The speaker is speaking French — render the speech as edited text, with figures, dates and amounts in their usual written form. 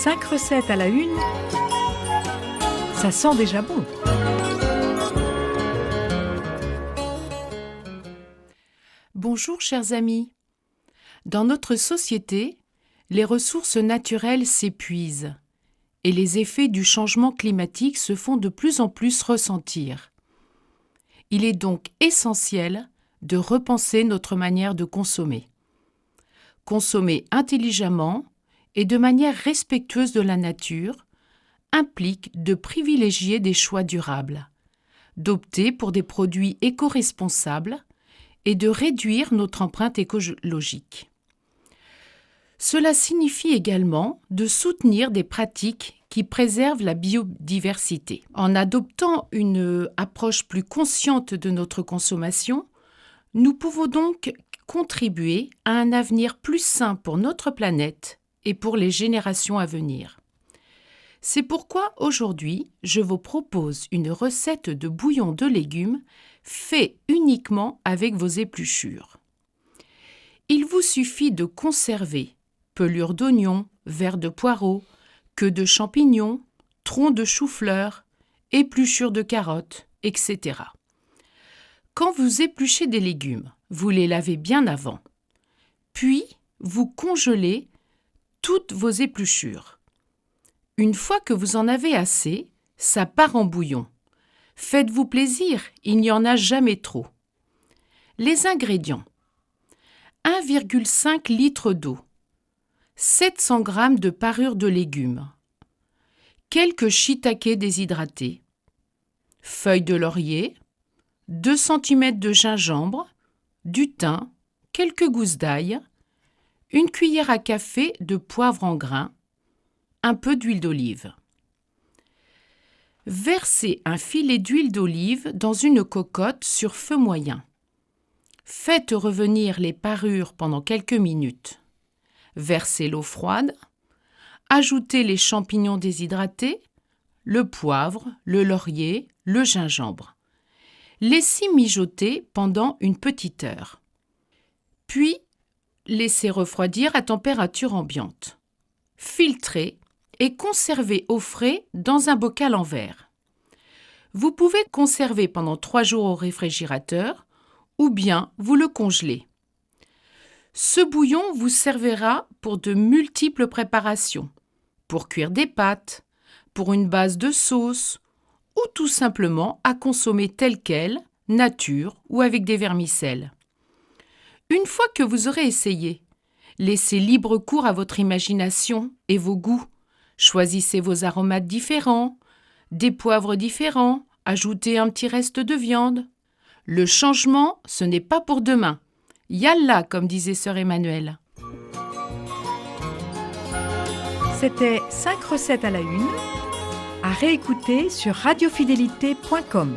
5 recettes à la une, ça sent déjà bon. Bonjour chers amis. Dans notre société, les ressources naturelles s'épuisent et les effets du changement climatique se font de plus en plus ressentir. Il est donc essentiel de repenser notre manière de consommer. Consommer intelligemment et de manière respectueuse de la nature implique de privilégier des choix durables, d'opter pour des produits éco-responsables et de réduire notre empreinte écologique. Cela signifie également de soutenir des pratiques qui préservent la biodiversité. En adoptant une approche plus consciente de notre consommation, nous pouvons donc contribuer à un avenir plus sain pour notre planète et pour les générations à venir. C'est pourquoi aujourd'hui, je vous propose une recette de bouillon de légumes fait uniquement avec vos épluchures. Il vous suffit de conserver pelures d'oignons, verres de poireaux, queues de champignons, troncs de chou-fleur, épluchures de carottes, etc. Quand vous épluchez des légumes, vous les lavez bien avant. Puis, vous congelez toutes vos épluchures. Une fois que vous en avez assez, ça part en bouillon. Faites-vous plaisir, il n'y en a jamais trop. Les ingrédients: 1,5 litre d'eau, 700 g de parure de légumes, quelques shiitakes déshydratés, feuilles de laurier, 2 cm de gingembre, du thym, quelques gousses d'ail, une cuillère à café de poivre en grains, un peu d'huile d'olive. Versez un filet d'huile d'olive dans une cocotte sur feu moyen. Faites revenir les parures pendant quelques minutes. Versez l'eau froide. Ajoutez les champignons déshydratés, le poivre, le laurier, le gingembre. Laissez mijoter pendant une petite heure. Puis, laissez refroidir à température ambiante. Filtrez et conservez au frais dans un bocal en verre. Vous pouvez conserver pendant 3 jours au réfrigérateur ou bien vous le congelez. Ce bouillon vous servira pour de multiples préparations, pour cuire des pâtes, pour une base de sauce ou tout simplement à consommer tel quel, nature ou avec des vermicelles. Une fois que vous aurez essayé, laissez libre cours à votre imagination et vos goûts. Choisissez vos aromates différents, des poivres différents, ajoutez un petit reste de viande. Le changement, ce n'est pas pour demain. Yallah, comme disait sœur Emmanuelle. C'était 5 recettes à la une, à réécouter sur radiofidélité.com.